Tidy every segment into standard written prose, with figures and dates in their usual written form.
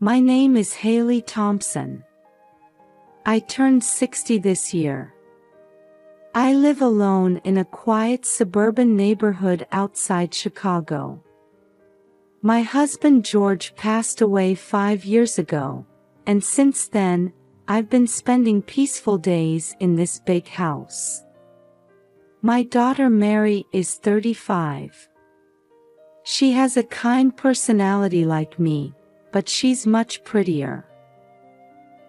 My name is Haley Thompson. I turned 60 this year. I live alone in a quiet suburban neighborhood outside Chicago. My husband George passed away 5 years ago, and since then, I've been spending peaceful days in this big house. My daughter Mary is 35. She has a kind personality like me, but she's much prettier.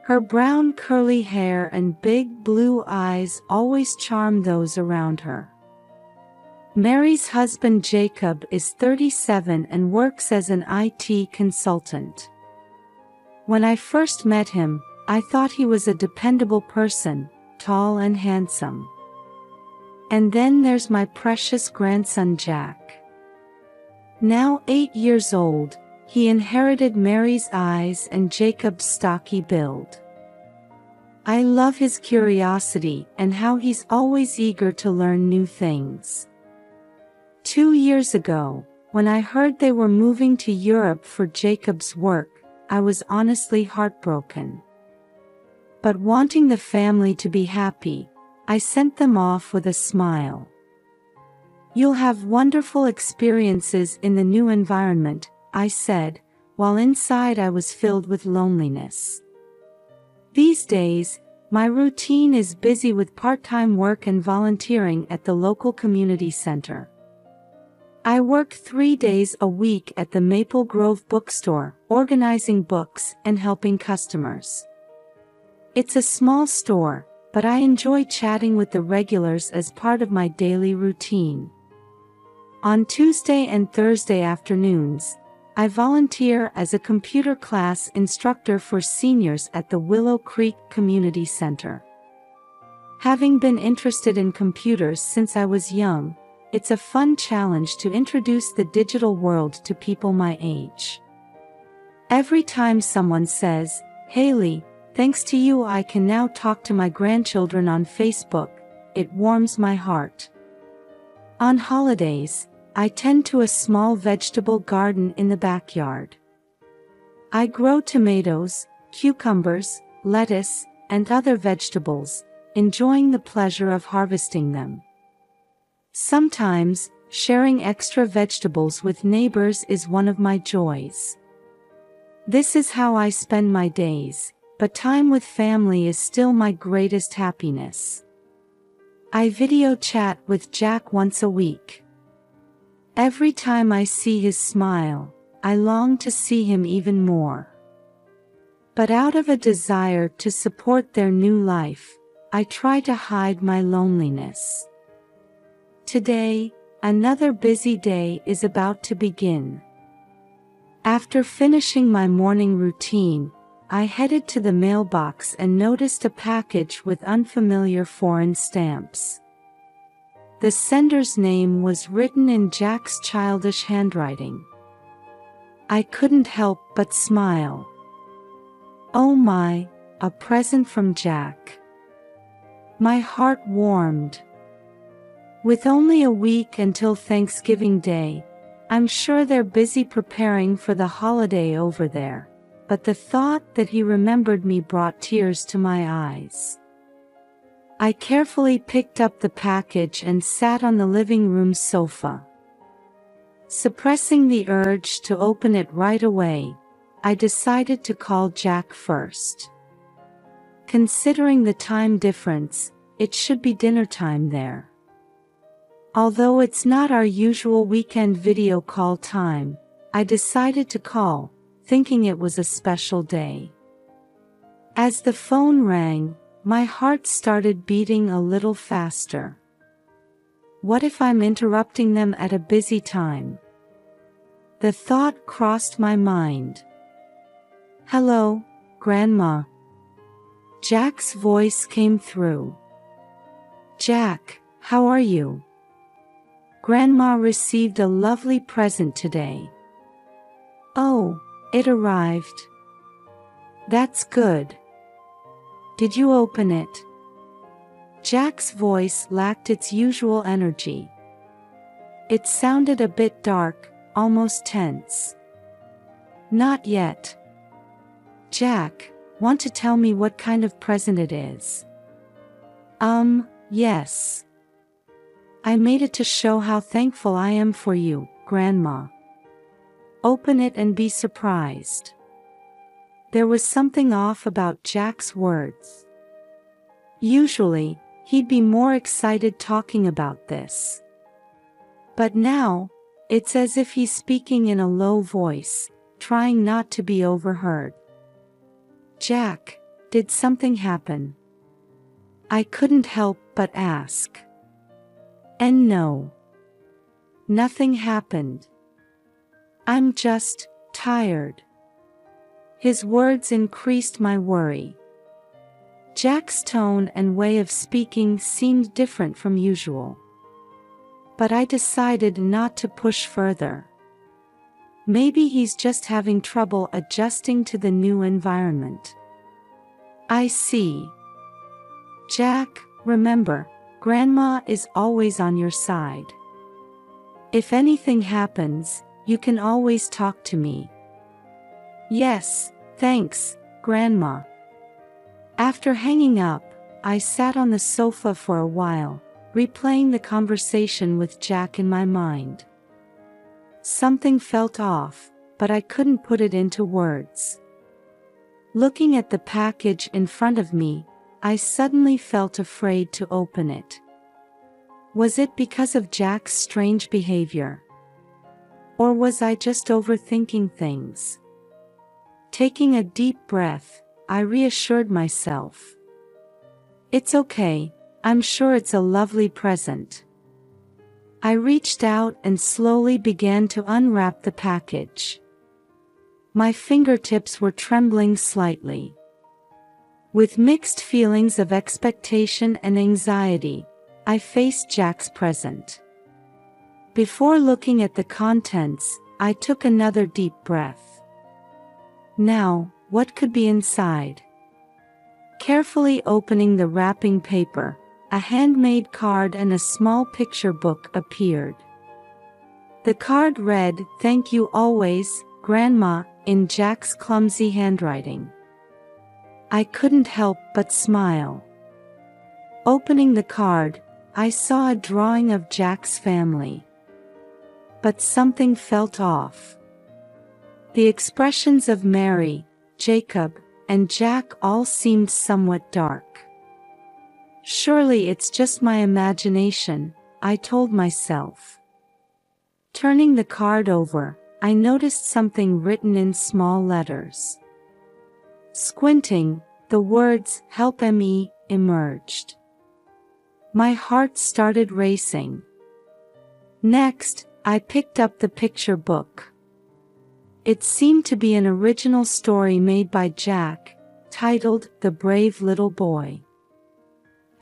Her brown curly hair and big blue eyes always charm those around her. Mary's husband Jacob is 37 and works as an IT consultant. When I first met him, I thought he was a dependable person, tall and handsome. And then there's my precious grandson Jack. Now 8 years old, he inherited Mary's eyes and Jacob's stocky build. I love his curiosity and how he's always eager to learn new things. 2 years ago, when I heard they were moving to Europe for Jacob's work, I was honestly heartbroken. But wanting the family to be happy, I sent them off with a smile. "You'll have wonderful experiences in the new environment," I said, while inside I was filled with loneliness. These days, my routine is busy with part-time work and volunteering at the local community center. I work 3 days a week at the Maple Grove bookstore, organizing books and helping customers. It's a small store, but I enjoy chatting with the regulars as part of my daily routine. On Tuesday and Thursday afternoons, I volunteer as a computer class instructor for seniors at the Willow Creek Community Center. Having been interested in computers since I was young, it's a fun challenge to introduce the digital world to people my age. Every time someone says, "Haley, thanks to you I can now talk to my grandchildren on Facebook," it warms my heart. On holidays, I tend to a small vegetable garden in the backyard. I grow tomatoes, cucumbers, lettuce, and other vegetables, enjoying the pleasure of harvesting them. Sometimes, sharing extra vegetables with neighbors is one of my joys. This is how I spend my days, but time with family is still my greatest happiness. I video chat with Jack once a week. Every time I see his smile, I long to see him even more. But out of a desire to support their new life, I try to hide my loneliness. Today, another busy day is about to begin. After finishing my morning routine, I headed to the mailbox and noticed a package with unfamiliar foreign stamps. The sender's name was written in Jack's childish handwriting. I couldn't help but smile. Oh my, a present from Jack. My heart warmed. With only a week until Thanksgiving Day, I'm sure they're busy preparing for the holiday over there, but the thought that he remembered me brought tears to my eyes. I carefully picked up the package and sat on the living room sofa. Suppressing the urge to open it right away, I decided to call Jack first. Considering the time difference, it should be dinner time there. Although it's not our usual weekend video call time, I decided to call, thinking it was a special day. As the phone rang, my heart started beating a little faster. What if I'm interrupting them at a busy time? The thought crossed my mind. "Hello, Grandma." Jack's voice came through. "Jack, how are you? Grandma received a lovely present today." "Oh, it arrived. That's good. Did you open it?" Jack's voice lacked its usual energy. It sounded a bit dark, almost tense. "Not yet. Jack, want to tell me what kind of present it is? Yes. I made it to show how thankful I am for you, Grandma. Open it and be surprised. There was something off about Jack's words. Usually, he'd be more excited talking about this. But now, it's as if he's speaking in a low voice, trying not to be overheard. Jack, did something happen? I couldn't help but ask. And no. Nothing happened. I'm just tired. His words increased my worry. Jack's tone and way of speaking seemed different from usual. But I decided not to push further. Maybe he's just having trouble adjusting to the new environment. I see. Jack, remember, Grandma is always on your side. If anything happens, you can always talk to me. Yes, thanks, Grandma. After hanging up, I sat on the sofa for a while, replaying the conversation with Jack in my mind. Something felt off, but I couldn't put it into words. Looking at the package in front of me, I suddenly felt afraid to open it. Was it because of Jack's strange behavior? Or was I just overthinking things? Taking a deep breath, I reassured myself. It's okay, I'm sure it's a lovely present. I reached out and slowly began to unwrap the package. My fingertips were trembling slightly. With mixed feelings of expectation and anxiety, I faced Jack's present. Before looking at the contents, I took another deep breath. Now, what could be inside? Carefully opening the wrapping paper, a handmade card and a small picture book appeared. The card read, "Thank you always, Grandma," in Jack's clumsy handwriting. I couldn't help but smile. Opening the card, I saw a drawing of Jack's family. But something felt off. The expressions of Mary, Jacob, and Jack all seemed somewhat dark. Surely it's just my imagination, I told myself. Turning the card over, I noticed something written in small letters. Squinting, the words "Help Me" emerged. My heart started racing. Next, I picked up the picture book. It seemed to be an original story made by Jack, titled "The Brave Little Boy."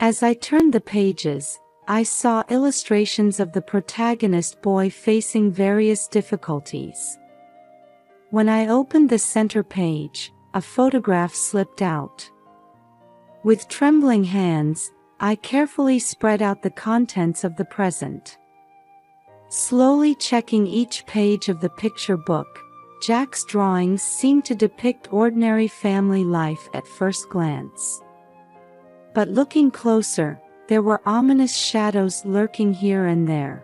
As I turned the pages, I saw illustrations of the protagonist boy facing various difficulties. When I opened the center page, a photograph slipped out. With trembling hands, I carefully spread out the contents of the present. Slowly checking each page of the picture book, Jack's drawings seemed to depict ordinary family life at first glance. But looking closer, there were ominous shadows lurking here and there.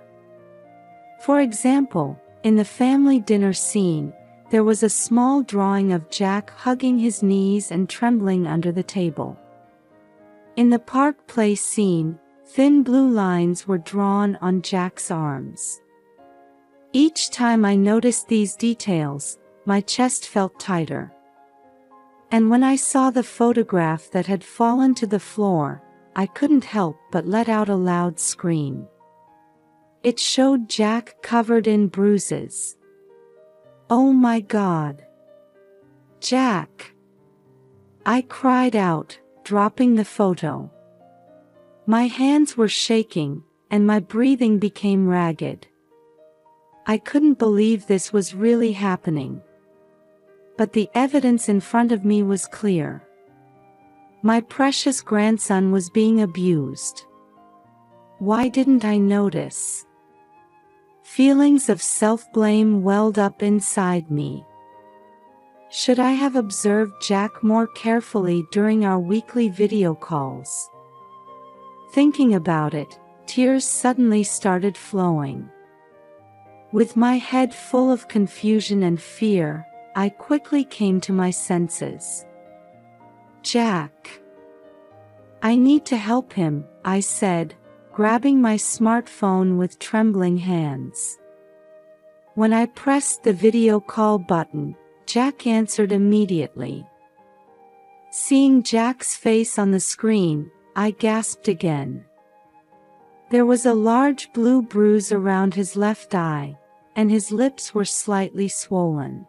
For example, in the family dinner scene, there was a small drawing of Jack hugging his knees and trembling under the table. In the park play scene, thin blue lines were drawn on Jack's arms. Each time I noticed these details, my chest felt tighter. And when I saw the photograph that had fallen to the floor, I couldn't help but let out a loud scream. It showed Jack covered in bruises. Oh my God! Jack! I cried out, dropping the photo. My hands were shaking, and my breathing became ragged. I couldn't believe this was really happening. But the evidence in front of me was clear. My precious grandson was being abused. Why didn't I notice? Feelings of self-blame welled up inside me. Should I have observed Jack more carefully during our weekly video calls? Thinking about it, tears suddenly started flowing. With my head full of confusion and fear, I quickly came to my senses. Jack. I need to help him, I said, grabbing my smartphone with trembling hands. When I pressed the video call button, Jack answered immediately. Seeing Jack's face on the screen, I gasped again. There was a large blue bruise around his left eye, and his lips were slightly swollen.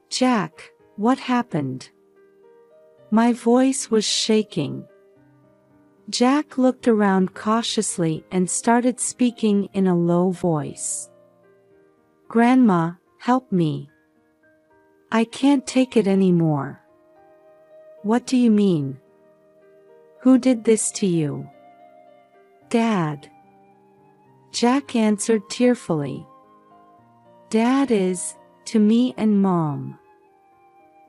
Jack, what happened? My voice was shaking. Jack looked around cautiously and started speaking in a low voice. Grandma, help me. I can't take it anymore. What do you mean? Who did this to you? Dad. Jack answered tearfully. Dad is, to me and Mom.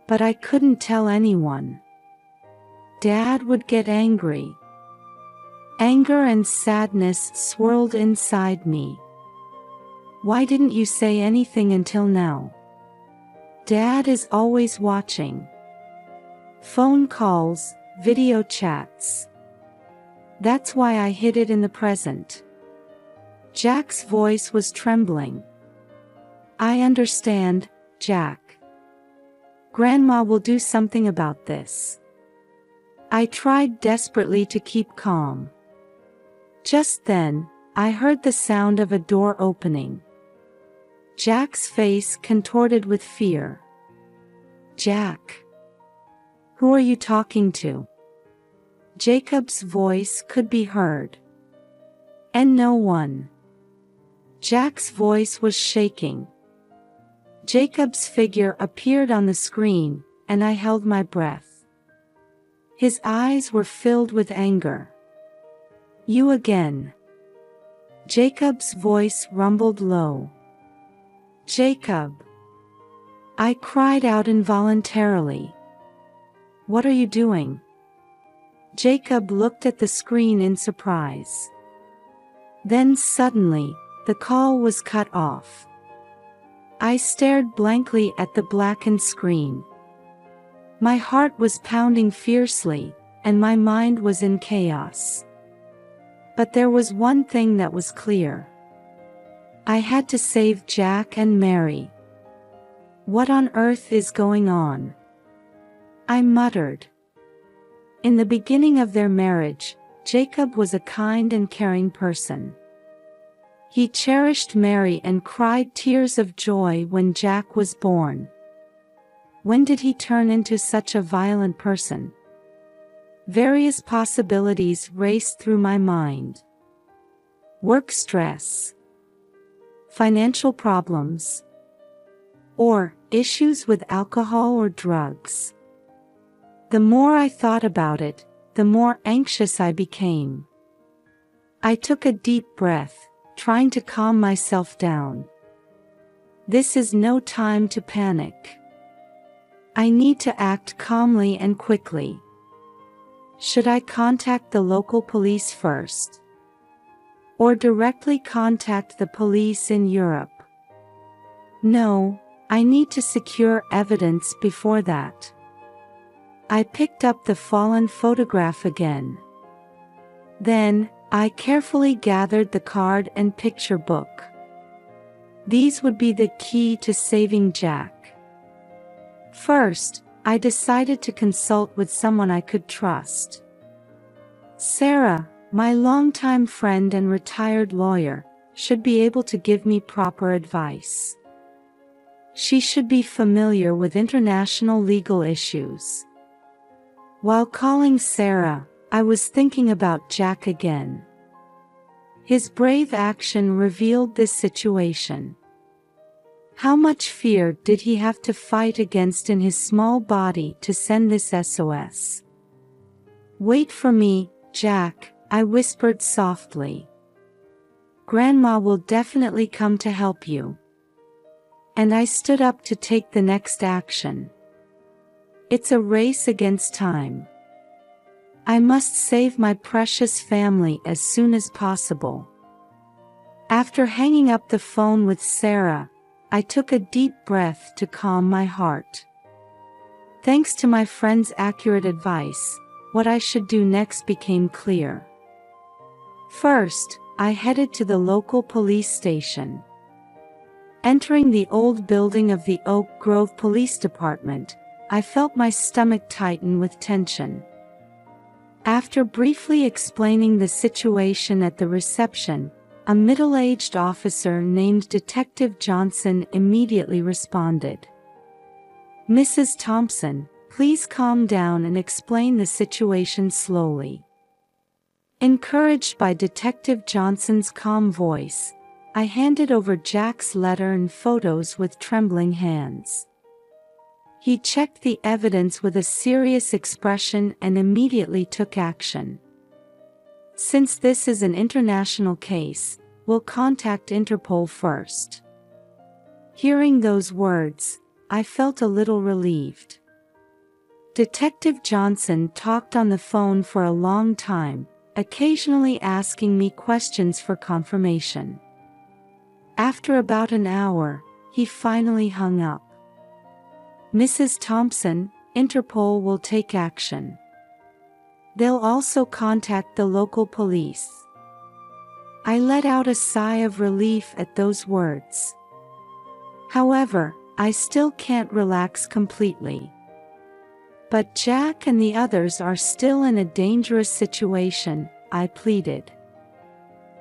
But I couldn't tell anyone. Dad would get angry. Anger and sadness swirled inside me. Why didn't you say anything until now? Dad is always watching. Phone calls, video chats. That's why I hid it in the present. Jack's voice was trembling. I understand, Jack. Grandma will do something about this. I tried desperately to keep calm. Just then, I heard the sound of a door opening. Jack's face contorted with fear. Jack. Who are you talking to? Jacob's voice could be heard. And no one. Jack's voice was shaking. Jacob's figure appeared on the screen, and I held my breath. His eyes were filled with anger. You again. Jacob's voice rumbled low. Jacob. I cried out involuntarily. What are you doing? Jacob looked at the screen in surprise. Then suddenly, the call was cut off. I stared blankly at the blackened screen. My heart was pounding fiercely, and my mind was in chaos. But there was one thing that was clear. I had to save Jack and Mary. What on earth is going on? I muttered. In the beginning of their marriage, Jacob was a kind and caring person. He cherished Mary and cried tears of joy when Jack was born. When did he turn into such a violent person? Various possibilities raced through my mind. Work stress, financial problems, or issues with alcohol or drugs. The more I thought about it, the more anxious I became. I took a deep breath, trying to calm myself down. This is no time to panic. I need to act calmly and quickly. Should I contact the local police first? Or directly contact the police in Europe? No, I need to secure evidence before that. I picked up the fallen photograph again. Then, I carefully gathered the card and picture book. These would be the key to saving Jack. First, I decided to consult with someone I could trust. Sarah, my longtime friend and retired lawyer, should be able to give me proper advice. She should be familiar with international legal issues. While calling Sarah, I was thinking about Jack again. His brave action revealed this situation. How much fear did he have to fight against in his small body to send this SOS? Wait for me, Jack, I whispered softly. Grandma will definitely come to help you. and I stood up to take the next action. It's a race against time. I must save my precious family as soon as possible. After hanging up the phone with Sarah, I took a deep breath to calm my heart. Thanks to my friend's accurate advice, what I should do next became clear. First, I headed to the local police station. Entering the old building of the Oak Grove Police Department, I felt my stomach tighten with tension. After briefly explaining the situation at the reception, a middle-aged officer named Detective Johnson immediately responded. "Mrs. Thompson, please calm down and explain the situation slowly." Encouraged by Detective Johnson's calm voice, I handed over Jack's letter and photos with trembling hands. He checked the evidence with a serious expression and immediately took action. "Since this is an international case, we'll contact Interpol first." Hearing those words, I felt a little relieved. Detective Johnson talked on the phone for a long time, occasionally asking me questions for confirmation. After about an hour, he finally hung up. "Mrs. Thompson, Interpol will take action. They'll also contact the local police." I let out a sigh of relief at those words. However, I still can't relax completely. "But Jack and the others are still in a dangerous situation," I pleaded.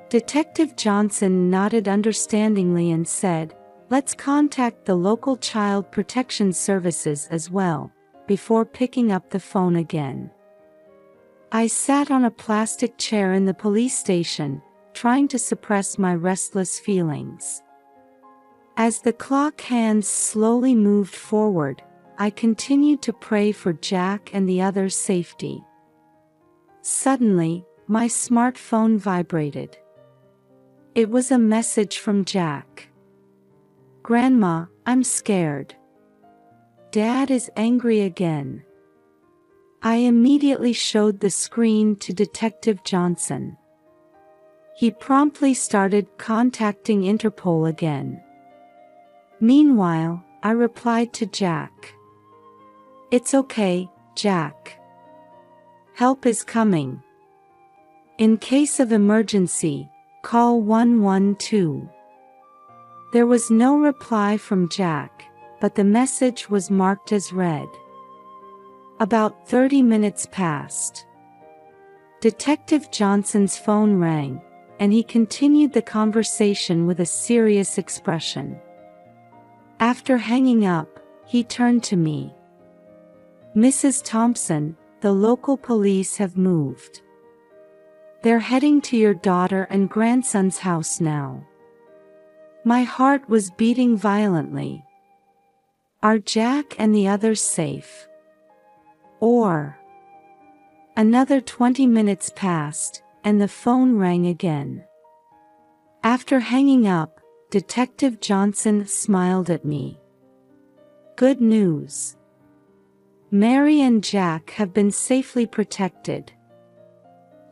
Detective Johnson nodded understandingly and said, "Let's contact the local child protection services as well," before picking up the phone again. I sat on a plastic chair in the police station, trying to suppress my restless feelings. As the clock hands slowly moved forward, I continued to pray for Jack and the others' safety. Suddenly, my smartphone vibrated. It was a message from Jack. "Grandma, I'm scared. Dad is angry again." I immediately showed the screen to Detective Johnson. He promptly started contacting Interpol again. Meanwhile, I replied to Jack. "It's okay, Jack. Help is coming. In case of emergency, call 112. There was no reply from Jack, but the message was marked as read. About 30 minutes passed. Detective Johnson's phone rang, and he continued the conversation with a serious expression. After hanging up, he turned to me. "Mrs. Thompson, the local police have moved. They're heading to your daughter and grandson's house now." My heart was beating violently. Are Jack and the others safe? Or... Another 20 minutes passed, and the phone rang again. After hanging up, Detective Johnson smiled at me. "Good news. Mary and Jack have been safely protected.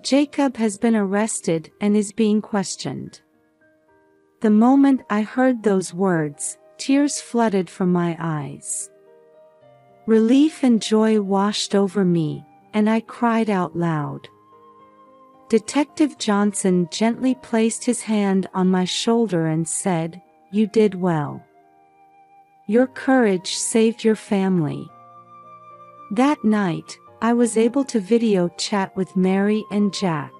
Jacob has been arrested and is being questioned." The moment I heard those words, tears flooded from my eyes. Relief and joy washed over me, and I cried out loud. Detective Johnson gently placed his hand on my shoulder and said, "You did well. Your courage saved your family." That night, I was able to video chat with Mary and Jack.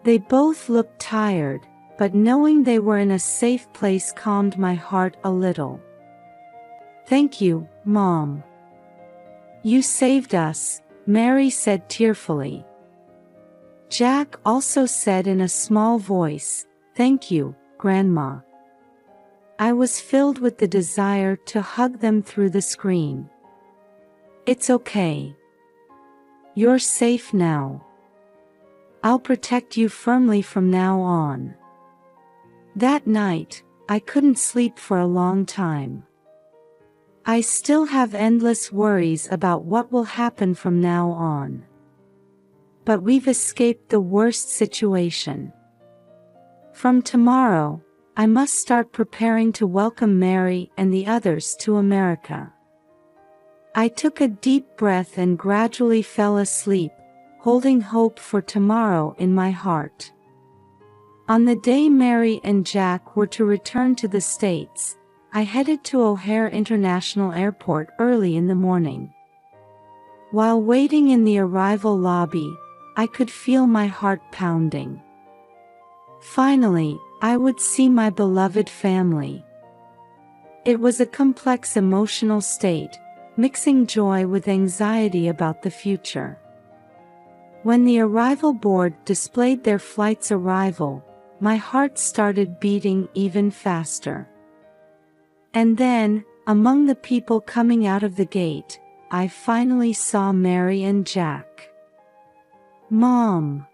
They both looked tired, but knowing they were in a safe place calmed my heart a little. "Thank you, Mom. You saved us," Mary said tearfully. Jack also said in a small voice, "Thank you, Grandma." I was filled with the desire to hug them through the screen. "It's okay. You're safe now. I'll protect you firmly from now on." That night, I couldn't sleep for a long time. I still have endless worries about what will happen from now on. But we've escaped the worst situation. From tomorrow, I must start preparing to welcome Mary and the others to America. I took a deep breath and gradually fell asleep, holding hope for tomorrow in my heart. On the day Mary and Jack were to return to the States, I headed to O'Hare International Airport early in the morning. While waiting in the arrival lobby, I could feel my heart pounding. Finally, I would see my beloved family. It was a complex emotional state, mixing joy with anxiety about the future. When the arrival board displayed their flight's arrival, my heart started beating even faster. And then, among the people coming out of the gate, I finally saw Mary and Jack. "Mom."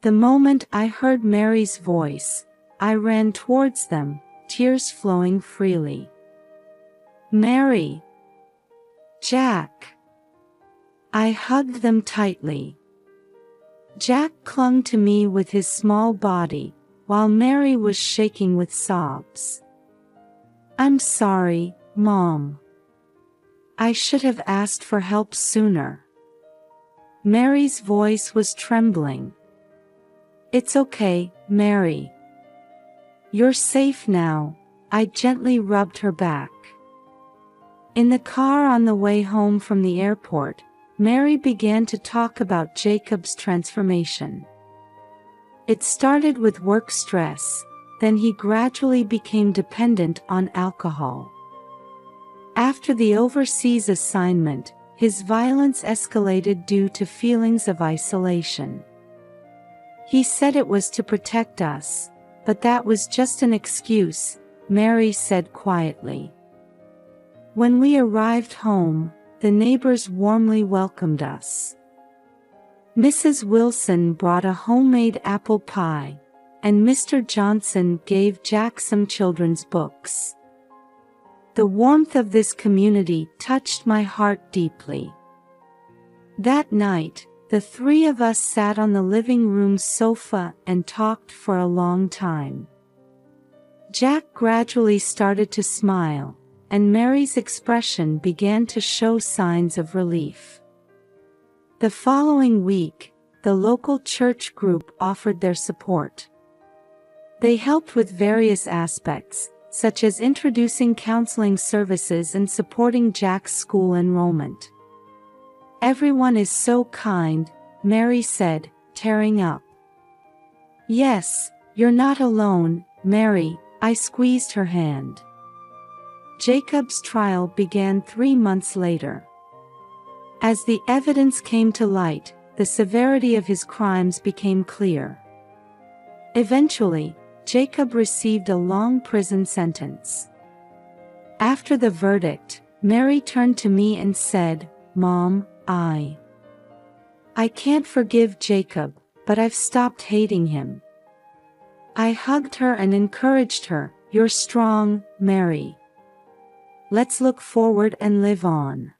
The moment I heard Mary's voice, I ran towards them, tears flowing freely. "Mary." "Jack." I hugged them tightly. Jack clung to me with his small body, while Mary was shaking with sobs. "I'm sorry, Mom. I should have asked for help sooner." Mary's voice was trembling. "It's okay, Mary. You're safe now," I gently rubbed her back. In the car on the way home from the airport, Mary began to talk about Jacob's transformation. It started with work stress, then he gradually became dependent on alcohol. After the overseas assignment, his violence escalated due to feelings of isolation. He said it was to protect us, but that was just an excuse, Mary said quietly. When we arrived home, the neighbors warmly welcomed us. Mrs. Wilson brought a homemade apple pie, and Mr. Johnson gave Jack some children's books. The warmth of this community touched my heart deeply. That night, the three of us sat on the living room sofa and talked for a long time. Jack gradually started to smile, and Mary's expression began to show signs of relief. The following week, the local church group offered their support. They helped with various aspects, such as introducing counseling services and supporting Jack's school enrollment. "Everyone is so kind," Mary said, tearing up. "Yes, you're not alone, Mary," I squeezed her hand. Jacob's trial began 3 months later. As the evidence came to light, the severity of his crimes became clear. Eventually, Jacob received a long prison sentence. After the verdict, Mary turned to me and said, "Mom, I can't forgive Jacob, but I've stopped hating him." I hugged her and encouraged her, "You're strong, Mary. Let's look forward and live on."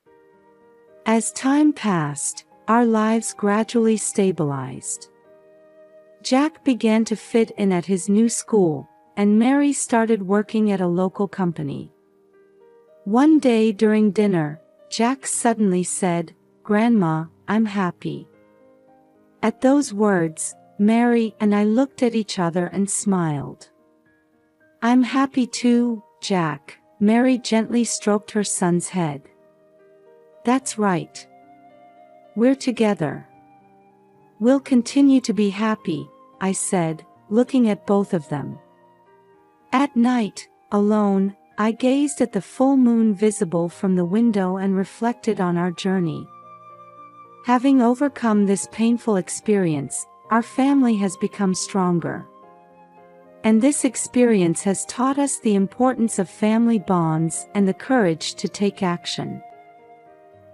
As time passed, our lives gradually stabilized. Jack began to fit in at his new school, and Mary started working at a local company. One day during dinner, Jack suddenly said, "Grandma, I'm happy." At those words, Mary and I looked at each other and smiled. "I'm happy too, Jack," Mary gently stroked her son's head. "That's right. We're together. We'll continue to be happy," I said, looking at both of them. At night, alone, I gazed at the full moon visible from the window and reflected on our journey. Having overcome this painful experience, our family has become stronger. And this experience has taught us the importance of family bonds and the courage to take action.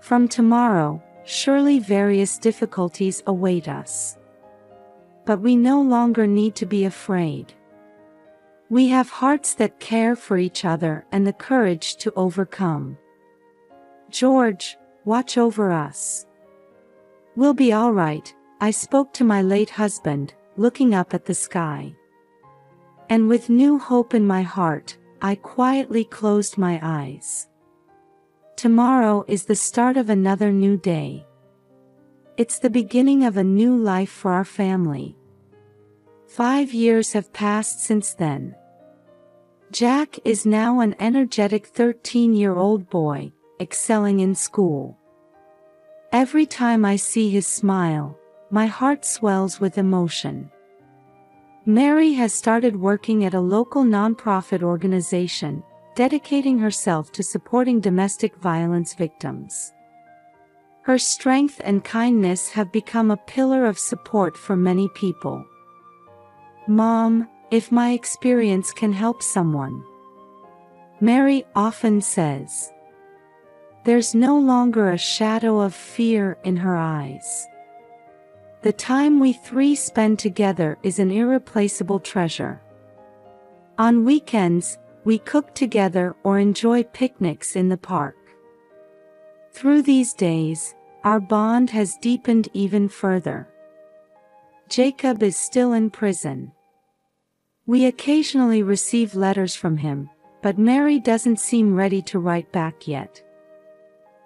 From tomorrow, surely various difficulties await us. But we no longer need to be afraid. We have hearts that care for each other and the courage to overcome. George, watch over us. We'll be all right, I spoke to my late husband, looking up at the sky. And with new hope in my heart, I quietly closed my eyes. Tomorrow is the start of another new day. It's the beginning of a new life for our family. 5 years have passed since then. Jack is now an energetic 13-year-old boy, excelling in school. Every time I see his smile, my heart swells with emotion. Mary has started working at a local nonprofit organization, dedicating herself to supporting domestic violence victims. Her strength and kindness have become a pillar of support for many people. Mom, if my experience can help someone. Mary often says. There's no longer a shadow of fear in her eyes. The time we three spend together is an irreplaceable treasure. On weekends, we cook together or enjoy picnics in the park. Through these days, our bond has deepened even further. Jacob is still in prison. We occasionally receive letters from him, but Mary doesn't seem ready to write back yet.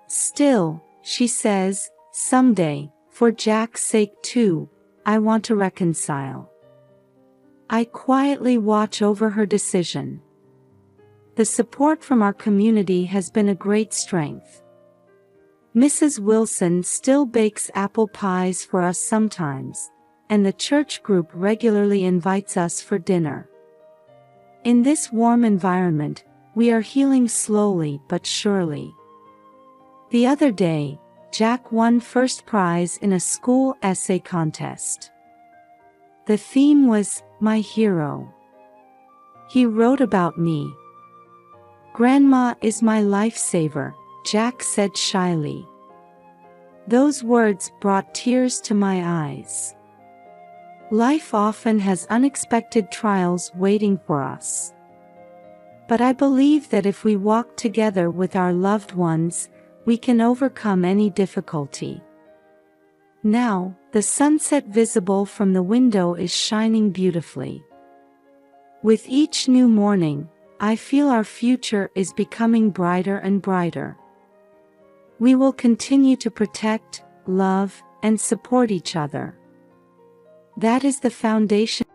Still, she says, someday, for Jack's sake too, I want to reconcile. I quietly watch over her decision. The support from our community has been a great strength. Mrs. Wilson still bakes apple pies for us sometimes, and the church group regularly invites us for dinner. In this warm environment, we are healing slowly but surely. The other day, Jack won first prize in a school essay contest. The theme was, My Hero. He wrote about me. Grandma is my lifesaver, Jack said shyly. Those words brought tears to my eyes. Life often has unexpected trials waiting for us. But I believe that if we walk together with our loved ones, we can overcome any difficulty. Now, the sunset visible from the window is shining beautifully. With each new morning, I feel our future is becoming brighter and brighter. We will continue to protect, love, and support each other. That is the foundation